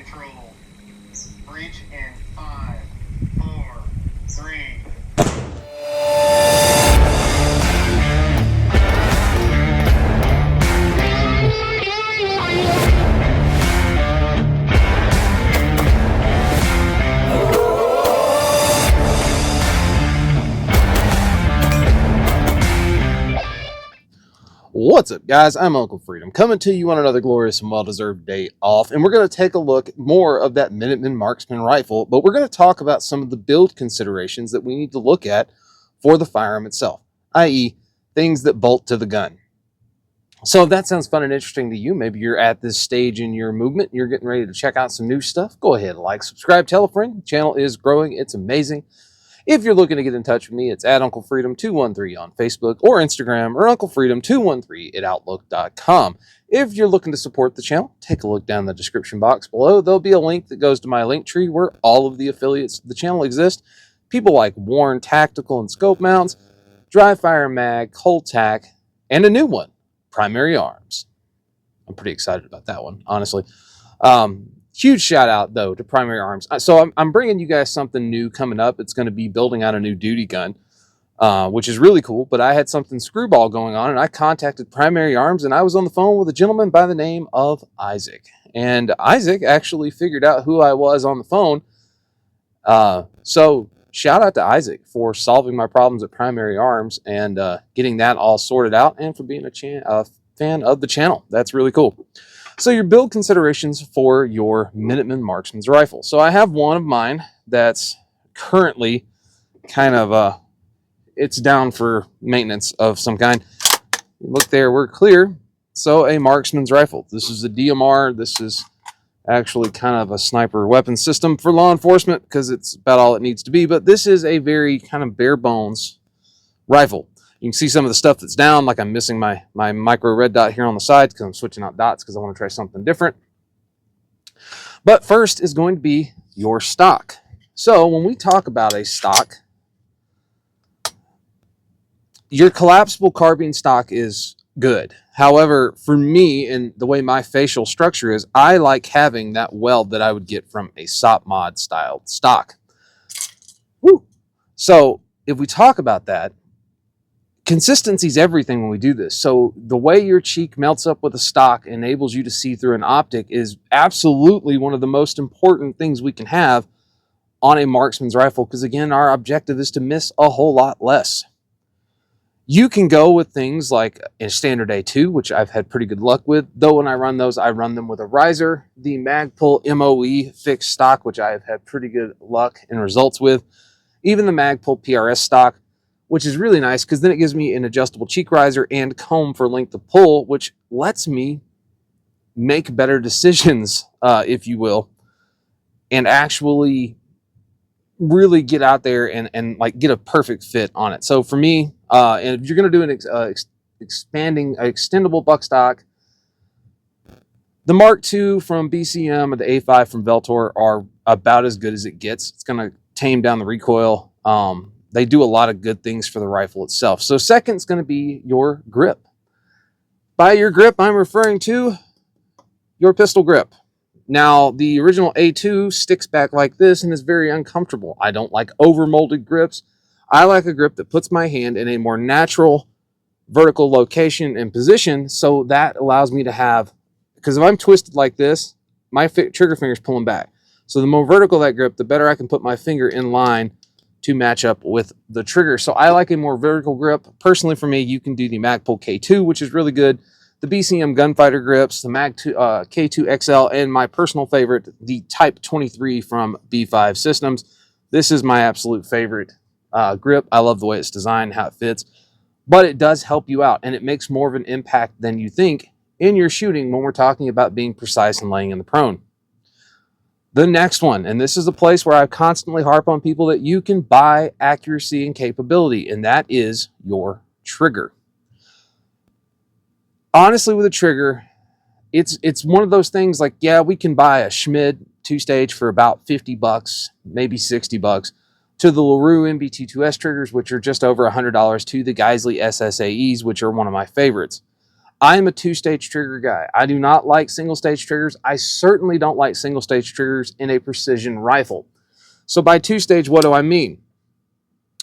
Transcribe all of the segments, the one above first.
control. Breach in 5, 4, 3. What's up, guys? I'm Uncle Freedom, coming to you on another glorious and well-deserved day off, and we're going to take a look at more of that Minuteman marksman rifle, but we're going to talk about some of the build considerations that we need to look at for the firearm itself, i.e. things that bolt to the gun. So if that sounds fun and interesting to you, maybe you're at this stage in your movement, you're getting ready to check out some new stuff, go ahead, like, subscribe, tell a friend. The channel is growing, it's amazing. If you're looking to get in touch with me, it's at Uncle Freedom 213 on Facebook or Instagram, or Uncle Freedom 213 at Outlook.com. If you're looking to support the channel, take a look down in the description box below. There'll be a link that goes to my link tree where all of the affiliates of the channel exist. People like Warren Tactical and Scope Mounts, Dry Fire Mag, Cold Tack, and a new one, Primary Arms. I'm pretty excited about that one, honestly. Huge shout out, though, to Primary Arms. So I'm bringing you guys something new coming up. It's going to be building out a new duty gun, which is really cool. But I had something screwball going on, and I contacted Primary Arms, and I was on the phone with a gentleman by the name of Isaac. And Isaac actually figured out who I was on the phone. So shout out to Isaac for solving my problems at Primary Arms and getting that all sorted out, and for being a fan of the channel. That's really cool. So your build considerations for your Minuteman marksman's rifle. So I have one of mine that's currently kind of, it's down for maintenance of some kind. Look there, we're clear. So a marksman's rifle. This is a DMR. This is actually kind of a sniper weapon system for law enforcement because it's about all it needs to be. But this is a very kind of bare bones rifle. You can see some of the stuff that's down, like I'm missing my micro red dot here on the sides because I'm switching out dots because I want to try something different. But first is going to be your stock. So when we talk about a stock, your collapsible carbine stock is good. However, for me, and the way my facial structure is, I like having that weld that I would get from a SOP mod styled stock. Woo! So if we talk about that, consistency is everything when we do this. So the way your cheek melts up with a stock enables you to see through an optic is absolutely one of the most important things we can have on a marksman's rifle, because again, our objective is to miss a whole lot less. You can go with things like a standard A2, which I've had pretty good luck with, though when I run those, I run them with a riser. The Magpul MOE fixed stock, which I have had pretty good luck and results with. Even the Magpul PRS stock, which is really nice because then it gives me an adjustable cheek riser and comb for length of pull, which lets me make better decisions, if you will, and actually really get out there and like get a perfect fit on it. So for me, and if you're going to do an extendable buckstock, the Mark II from BCM or the A5 from Veltor are about as good as it gets. It's going to tame down the recoil. They do a lot of good things for the rifle itself. So second is going to be your grip. By your grip, I'm referring to your pistol grip. Now, the original A2 sticks back like this and is very uncomfortable. I don't like over-molded grips. I like a grip that puts my hand in a more natural vertical location and position, so that allows me to have, because if I'm twisted like this, my trigger finger is pulling back. So the more vertical that grip, the better I can put my finger in line to match up with the trigger. So I like a more vertical grip. Personally, for me, you can do the Magpul K2, which is really good. The BCM Gunfighter grips, the K2 XL, and my personal favorite, the Type 23 from B5 Systems. This is my absolute favorite grip. I love the way it's designed, how it fits, but it does help you out, and it makes more of an impact than you think in your shooting when we're talking about being precise and laying in the prone. The next one, and this is a place where I constantly harp on people, that you can buy accuracy and capability, and that is your trigger. Honestly, with a trigger, it's one of those things like, yeah, we can buy a Schmid 2-stage for about $50, maybe $60, to the LaRue MBT2S triggers, which are just over $100, to the Geisley SSAEs, which are one of my favorites. I am a two-stage trigger guy. I do not like single-stage triggers. I certainly don't like single-stage triggers in a precision rifle. So by two-stage, what do I mean?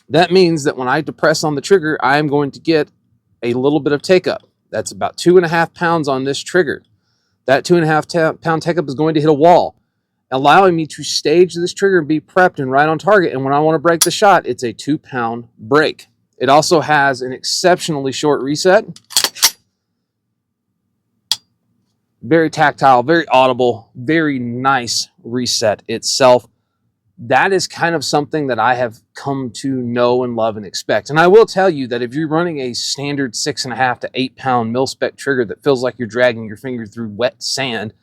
That means that when I depress on the trigger, I am going to get a little bit of take-up. That's about 2.5 pounds on this trigger. That 2.5 pound take-up is going to hit a wall, allowing me to stage this trigger and be prepped and right on target. And when I want to break the shot, it's a 2-pound break. It also has an exceptionally short reset. Very tactile, very audible, very nice reset itself. That is kind of something that I have come to know and love and expect. And I will tell you that if you're running a standard 6.5 to 8 pound mil-spec trigger that feels like you're dragging your finger through wet sand,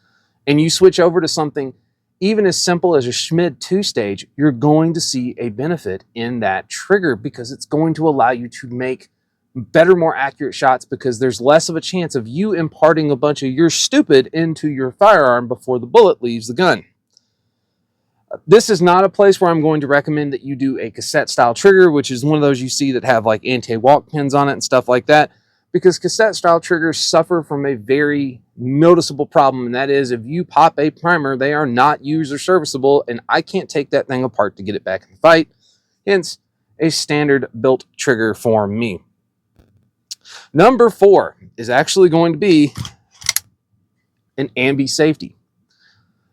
and you switch over to something even as simple as a Schmid 2-stage, you're going to see a benefit in that trigger because it's going to allow you to make better, more accurate shots because there's less of a chance of you imparting a bunch of your stupid into your firearm before the bullet leaves the gun. This is not a place where I'm going to recommend that you do a cassette style trigger, which is one of those you see that have like anti-walk pins on it and stuff like that, because cassette style triggers suffer from a very noticeable problem, and that is if you pop a primer, they are not user serviceable, and I can't take that thing apart to get it back in the fight. Hence, a standard built trigger for me. Number 4 is actually going to be an Ambi Safety.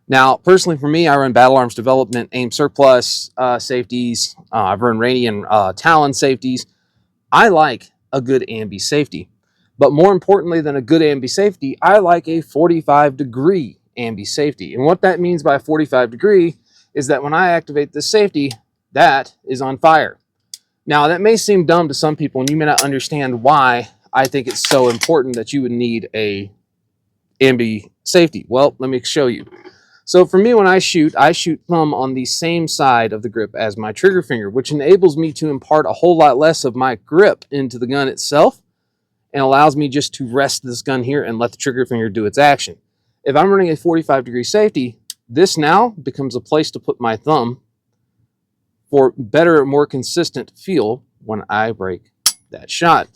Now, personally for me, I run Battle Arms Development, AIM Surplus safeties. I've run Radian Talon safeties. I like a good Ambi Safety. But more importantly than a good Ambi Safety, I like a 45-degree Ambi Safety. And what that means by 45-degree is that when I activate this safety, that is on fire. Now, that may seem dumb to some people, and you may not understand why I think it's so important that you would need a Ambi Safety. Well, let me show you. So for me, when I shoot thumb on the same side of the grip as my trigger finger, which enables me to impart a whole lot less of my grip into the gun itself and allows me just to rest this gun here and let the trigger finger do its action. If I'm running a 45-degree safety, this now becomes a place to put my thumb for better, more consistent feel when I break that shot.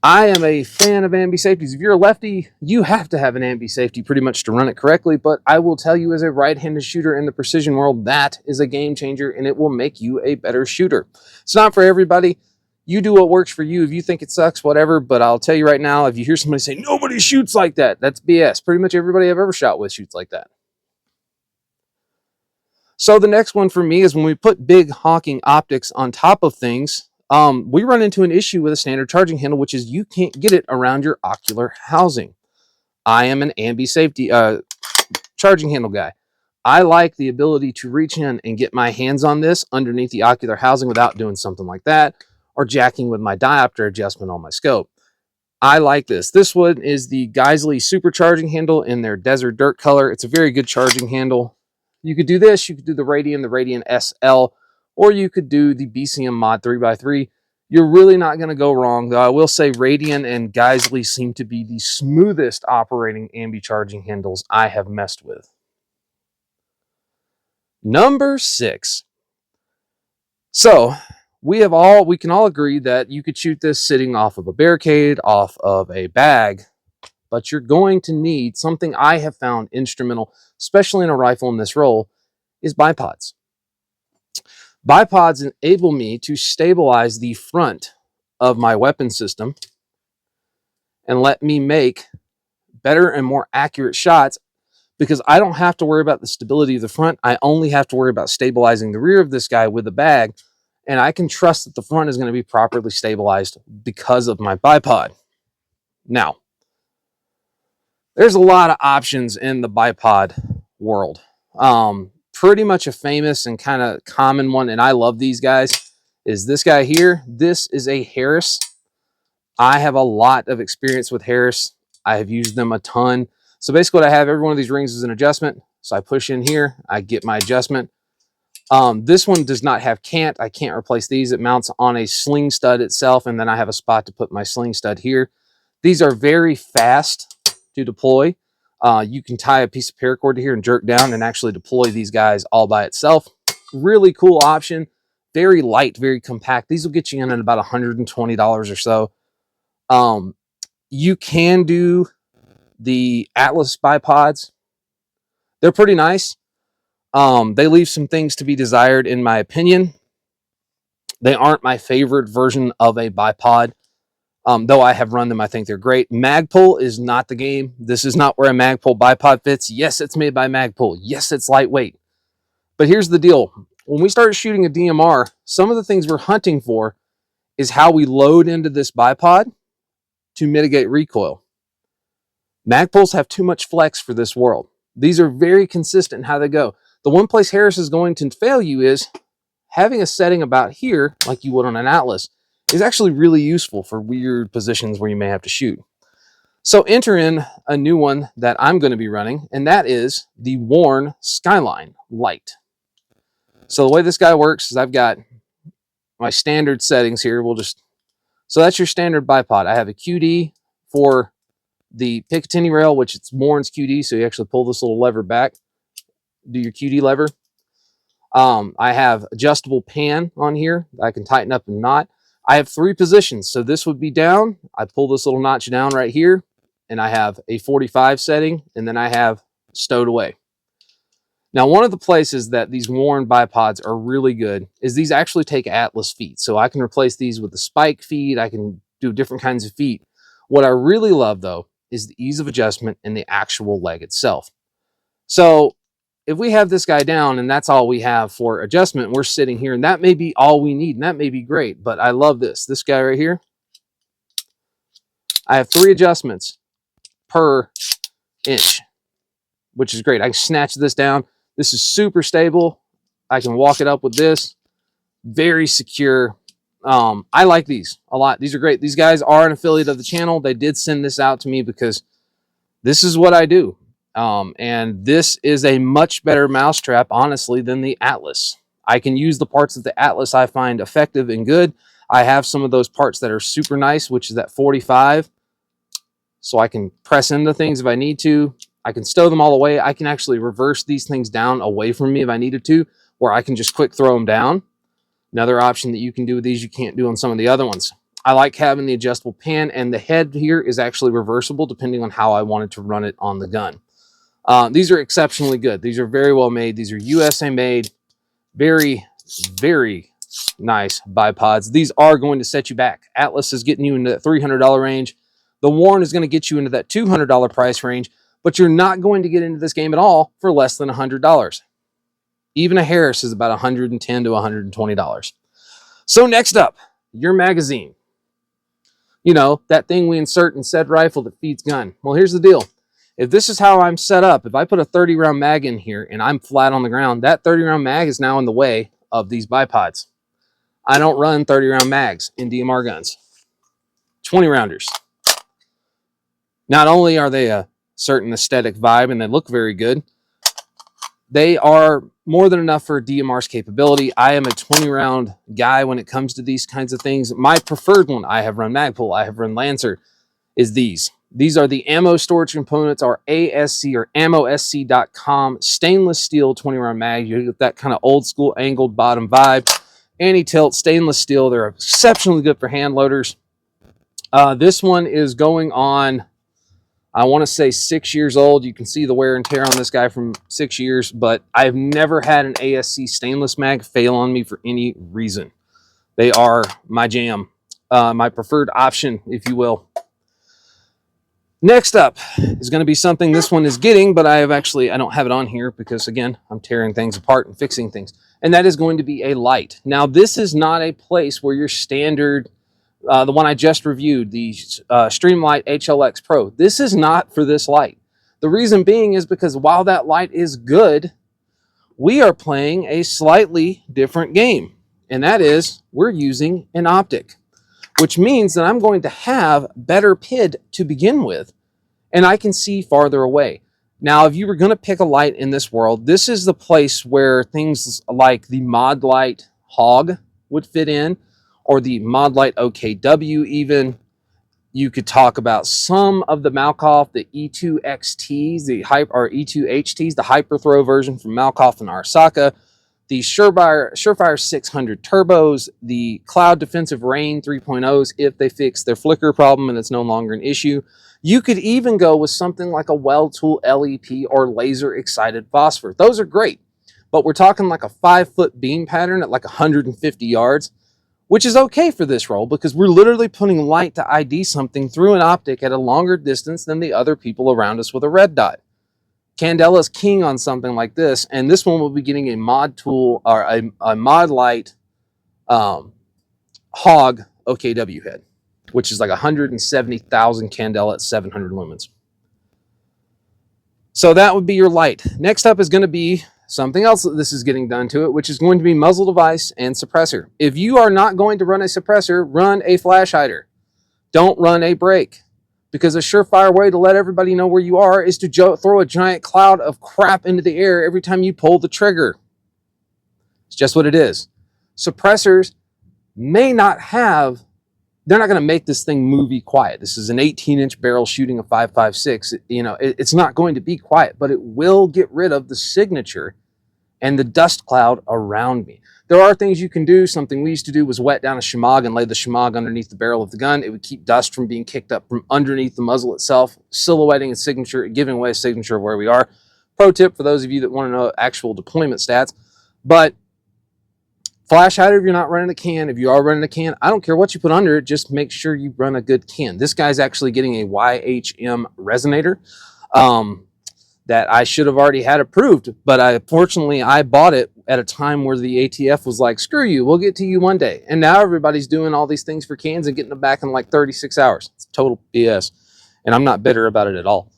I am a fan of Ambi Safeties. If you're a lefty, you have to have an Ambi Safety pretty much to run it correctly, but I will tell you as a right-handed shooter in the precision world, that is a game changer and it will make you a better shooter. It's not for everybody. You do what works for you. If you think it sucks, whatever, but I'll tell you right now, if you hear somebody say, nobody shoots like that, that's BS. Pretty much everybody I've ever shot with shoots like that. So the next one for me is when we put big honking optics on top of things, we run into an issue with a standard charging handle, which is you can't get it around your ocular housing. I am an Ambi Safety charging handle guy. I like the ability to reach in and get my hands on this underneath the ocular housing without doing something like that, or jacking with my diopter adjustment on my scope. I like this. This one is the Geisley supercharging handle in their desert dirt color. It's a very good charging handle. You could do this. You could do the Radian SL, or you could do the BCM Mod 3x3. You're really not going to go wrong, though I will say Radian and Geisley seem to be the smoothest operating Ambi charging handles I have messed with. Number 6. So, we can all agree that you could shoot this sitting off of a barricade, off of a bag, but you're going to need something I have found instrumental, especially in a rifle in this role, is bipods. Bipods enable me to stabilize the front of my weapon system and let me make better and more accurate shots because I don't have to worry about the stability of the front. I only have to worry about stabilizing the rear of this guy with a bag, and I can trust that the front is going to be properly stabilized because of my bipod. Now, there's a lot of options in the bipod world. Pretty much a famous and kind of common one, and I love these guys, is this guy here. This is a Harris. I have a lot of experience with Harris. I have used them a ton. So basically what I have, every one of these rings is an adjustment. So I push in here, I get my adjustment. This one does not have cant. I can't replace these. It mounts on a sling stud itself, and then I have a spot to put my sling stud here. These are very fast to deploy. You can tie a piece of paracord to here and jerk down and actually deploy these guys all by itself. Really cool option. Very light, very compact. These will get you in at about $120 or so. You can do the Atlas bipods. They're pretty nice. They leave some things to be desired, in my opinion. They aren't my favorite version of a bipod. Though I have run them, I think they're great. Magpul is not the game. This is not where a Magpul bipod fits. Yes, it's made by Magpul. Yes, it's lightweight. But here's the deal. When we started shooting a DMR, some of the things we're hunting for is how we load into this bipod to mitigate recoil. Magpuls have too much flex for this world. These are very consistent in how they go. The one place Harris is going to fail you is having a setting about here, like you would on an Atlas, is actually really useful for weird positions where you may have to shoot. So enter in a new one that I'm going to be running, and that is the worn Skyline Lite. So the way this guy works is I've got my standard settings here. So that's your standard bipod. I have a QD for the Picatinny rail, which it's Warren's QD, so you actually pull this little lever back, do your QD lever. I have adjustable pan on here that I can tighten up and knot. I have 3 positions, so this would be down. I pull this little notch down right here, and I have a 45 setting, and then I have stowed away. Now, one of the places that these Warren bipods are really good is these actually take Atlas feet. So I can replace these with the spike feet. I can do different kinds of feet. What I really love, though, is the ease of adjustment in the actual leg itself. So if we have this guy down and that's all we have for adjustment, we're sitting here, and that may be all we need, and that may be great, but I love this. This guy right here, I have 3 adjustments per inch, which is great. I can snatch this down. This is super stable. I can walk it up with this. Very secure. I like these a lot. These are great. These guys are an affiliate of the channel. They did send this out to me because this is what I do. And this is a much better mousetrap, honestly, than the Atlas. I can use the parts of the Atlas I find effective and good. I have some of those parts that are super nice, which is that 45. So I can press into things if I need to. I can stow them all away. I can actually reverse these things down away from me if I needed to, where I can just quick throw them down. Another option that you can do with these you can't do on some of the other ones. I like having the adjustable pan, and the head here is actually reversible depending on how I wanted to run it on the gun. These are exceptionally good. These are very well made. These are USA made. Very, very nice bipods. These are going to set you back. Atlas is getting you into that $300 range. The Warren is going to get you into that $200 price range, but you're not going to get into this game at all for less than $100. Even a Harris is about $110 to $120. So next up, your magazine. You know, that thing we insert in said rifle that feeds gun. Well, here's the deal. If this is how I'm set up, if I put a 30-round mag in here and I'm flat on the ground, that 30-round mag is now in the way of these bipods. I don't run 30-round mags in DMR guns. 20-rounders. Not only are they a certain aesthetic vibe and they look very good, they are more than enough for DMR's capability. I am a 20-round guy when it comes to these kinds of things. My preferred one, I have run Magpul, I have run Lancer, is these. These are the ammo storage components, our ASC or AMMOSC.com stainless steel 20-round mag. You get that kind of old school angled bottom vibe. Anti-tilt stainless steel. They're exceptionally good for hand loaders. This one is going on, I want to say 6 years old. You can see the wear and tear on this guy from 6 years, but I've never had an ASC stainless mag fail on me for any reason. They are my jam, my preferred option, if you will. Next up is going to be something this one is getting, but I don't have it on here because, again, I'm tearing things apart and fixing things. And that is going to be a light. Now, this is not a place where your standard, the one I just reviewed, the Streamlight HLX Pro. This is not for this light. The reason being is because while that light is good, we are playing a slightly different game. And that is, we're using an optic, which means that I'm going to have better PID to begin with, and I can see farther away. Now, if you were going to pick a light in this world, this is the place where things like the Mod Light Hog would fit in, or the Mod Light OKW even. You could talk about some of the Malkoff, the E2XTs, or E2HTs, the Hyperthrow version from Malkoff and Arsaka, the Surefire 600 turbos, the Cloud Defensive Rain 3.0s if they fix their flicker problem and it's no longer an issue. You could even go with something like a Weld Tool LEP or laser excited phosphor. Those are great, but we're talking like a 5-foot beam pattern at like 150 yards, which is okay for this roll because we're literally putting light to ID something through an optic at a longer distance than the other people around us with a red dot. Candela's king on something like this, and this one will be getting a mod tool or a mod light hog OKW head, which is like 170,000 candela at 700 lumens. So that would be your light. Next up is going to be something else that this is getting done to it, which is going to be muzzle device and suppressor. If you are not going to run a suppressor, run a flash hider. Don't run a brake. Because a surefire way to let everybody know where you are is to throw a giant cloud of crap into the air every time you pull the trigger. It's just what it is. Suppressors may not have, they're not going to make this thing movie quiet. This is an 18-inch barrel shooting a 5.56. You know, it's not going to be quiet, but it will get rid of the signature and the dust cloud around me. There are things you can do. Something we used to do was wet down a shemagh and lay the shemagh underneath the barrel of the gun. It would keep dust from being kicked up from underneath the muzzle itself, silhouetting a signature, giving away a signature of where we are. Pro tip for those of you that want to know actual deployment stats. But flash hider, if you're not running a can, if you are running a can, I don't care what you put under it, just make sure you run a good can. This guy's actually getting a YHM resonator. That I should have already had approved, but fortunately I bought it at a time where the ATF was like, screw you, we'll get to you one day. And now everybody's doing all these things for cans and getting them back in like 36 hours. It's total BS. And I'm not bitter about it at all.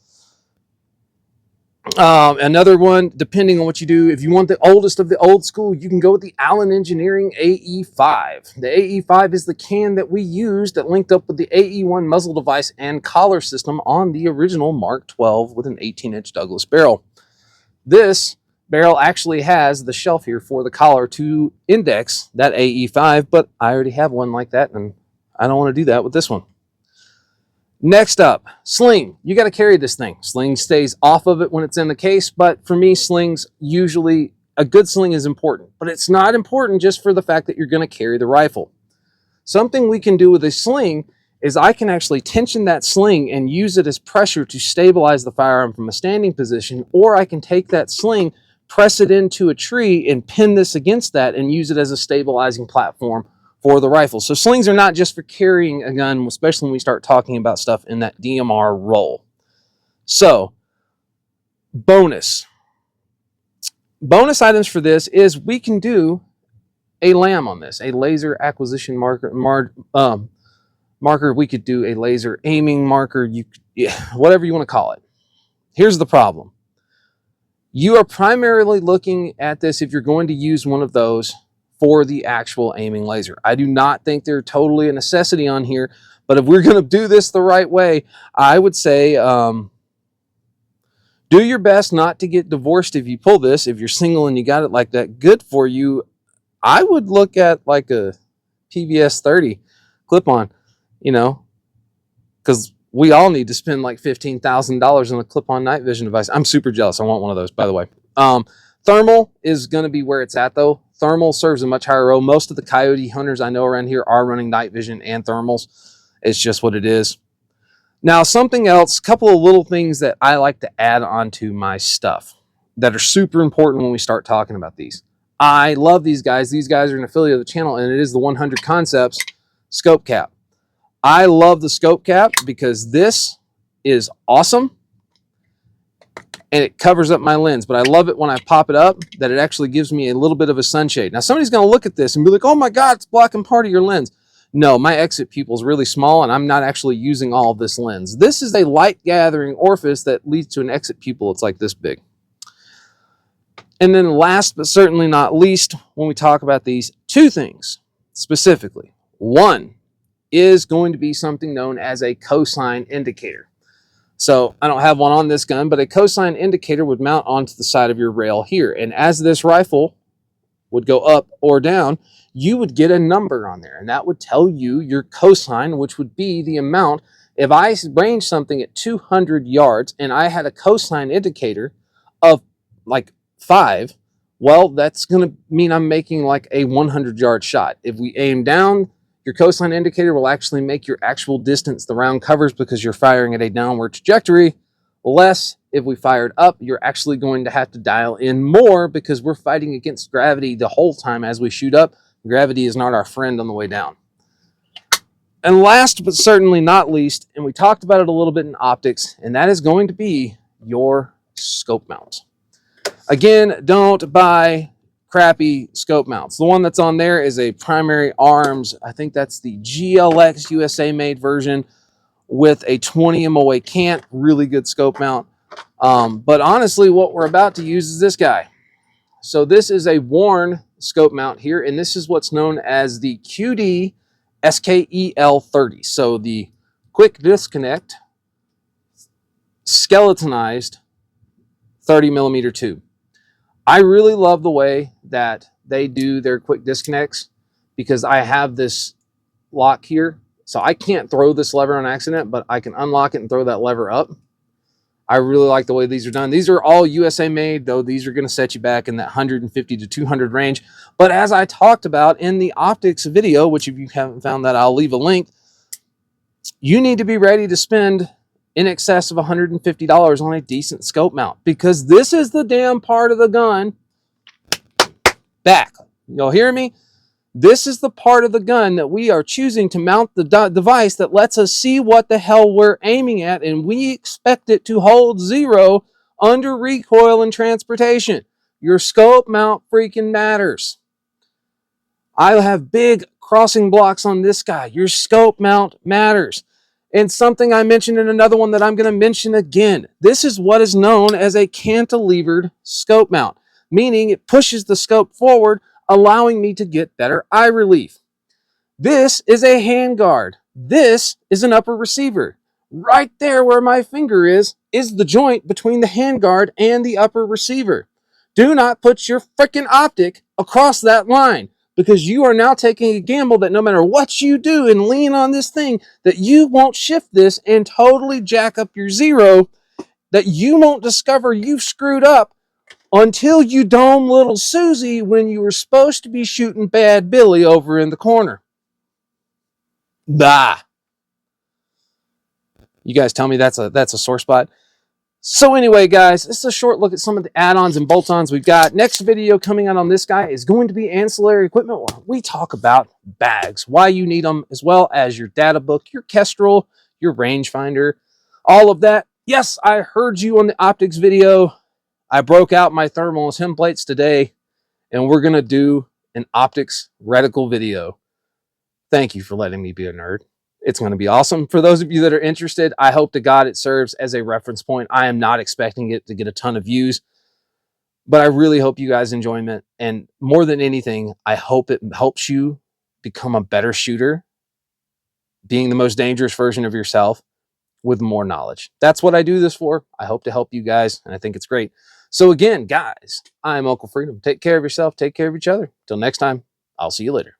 Another one, depending on what you do, if you want the oldest of the old school, you can go with the Allen Engineering AE5. The AE5 is the can that we used that linked up with the AE1 muzzle device and collar system on the original Mark 12 with an 18-inch Douglas barrel. This barrel actually has the shelf here for the collar to index that AE5, but I already have one like that, and I don't want to do that with this one. Next up, sling. You got to carry this thing. Sling stays off of it when it's in the case, but for me, slings usually, a good sling is important, but it's not important just for the fact that you're going to carry the rifle. Something we can do with a sling is I can actually tension that sling and use it as pressure to stabilize the firearm from a standing position, or I can take that sling, press it into a tree and pin this against that and use it as a stabilizing platform for the rifle. So slings are not just for carrying a gun, especially when we start talking about stuff in that DMR role. So, bonus items for this is we can do a LAM on this, a laser acquisition marker. We could do a laser aiming marker. Whatever you want to call it. Here's the problem. You are primarily looking at this if you're going to use one of those for the actual aiming laser. I do not think they're totally a necessity on here, but if we're going to do this the right way, I would say do your best not to get divorced if you pull this. If you're single and you got it like that, good for you. I would look at like a PVS 30 clip-on, you know, because we all need to spend like $15,000 on a clip-on night vision device. I'm super jealous. I want one of those, by the way. Thermal is going to be where it's at, though. Thermal serves a much higher role. Most of the coyote hunters I know around here are running night vision and thermals. It's just what it is. Now, something else, a couple of little things that I like to add onto my stuff that are super important when we start talking about these. I love these guys. These guys are an affiliate of the channel, and it is the 100 Concepts scope cap. I love the scope cap because this is awesome. And it covers up my lens, but I love it when I pop it up that it actually gives me a little bit of a sunshade. Now, somebody's going to look at this and be like, oh my God, it's blocking part of your lens. No, my exit pupil is really small, and I'm not actually using all of this lens. This is a light gathering orifice that leads to an exit pupil. It's like this big. And then last, but certainly not least, when we talk about these, two things specifically. One is going to be something known as a cosine indicator. So I don't have one on this gun, but a cosine indicator would mount onto the side of your rail here. And as this rifle would go up or down, you would get a number on there. And that would tell you your cosine, which would be the amount. If I range something at 200 yards and I had a cosine indicator of like 5, well, that's going to mean I'm making like a 100-yard shot. If we aim down, your coastline indicator will actually make your actual distance the round covers because you're firing at a downward trajectory less. If we fired up, you're actually going to have to dial in more because we're fighting against gravity the whole time as we shoot up. Gravity is not our friend on the way down. And last but certainly not least, and we talked about it a little bit in optics, and that is going to be your scope mount. Again, don't buy crappy scope mounts. The one that's on there is a Primary Arms. I think that's the GLX USA made version with a 20 MOA cant. Really good scope mount. But honestly, what we're about to use is this guy. So this is a worn scope mount here, and this is what's known as the QD SKEL 30. So the quick disconnect skeletonized 30 millimeter tube. I really love the way that they do their quick disconnects because I have this lock here. So I can't throw this lever on accident, but I can unlock it and throw that lever up. I really like the way these are done. These are all USA made, though these are going to set you back in that 150 to 200 range. But as I talked about in the optics video, which if you haven't found that, I'll leave a link, you need to be ready to spend in excess of $150 on a decent scope mount because this is the damn part of the gun back. You'll hear me? This is the part of the gun that we are choosing to mount the device that lets us see what the hell we're aiming at, and we expect it to hold zero under recoil and transportation. Your scope mount freaking matters. I have big crossing blocks on this guy. Your scope mount matters. And something I mentioned in another one that I'm going to mention again. This is what is known as a cantilevered scope mount, meaning it pushes the scope forward, allowing me to get better eye relief. This is a handguard. This is an upper receiver. Right there where my finger is the joint between the handguard and the upper receiver. Do not put your freaking optic across that line because you are now taking a gamble that no matter what you do and lean on this thing, that you won't shift this and totally jack up your zero, that you won't discover you've screwed up until you dome little Susie when you were supposed to be shooting Bad Billy over in the corner. Bah. You guys tell me that's a sore spot. So anyway, guys, this is a short look at some of the add-ons and bolt-ons we've got. Next video coming out on this guy is going to be ancillary equipment where we talk about bags, why you need them, as well as your data book, your Kestrel, your rangefinder, all of that. Yes, I heard you on the optics video. I broke out my thermal templates today, and we're going to do an optics reticle video. Thank you for letting me be a nerd. It's going to be awesome. For those of you that are interested, I hope to God it serves as a reference point. I am not expecting it to get a ton of views, but I really hope you guys enjoy it. And more than anything, I hope it helps you become a better shooter, being the most dangerous version of yourself with more knowledge. That's what I do this for. I hope to help you guys, and I think it's great. So again, guys, I'm Uncle Freedom. Take care of yourself. Take care of each other. Till next time, I'll see you later.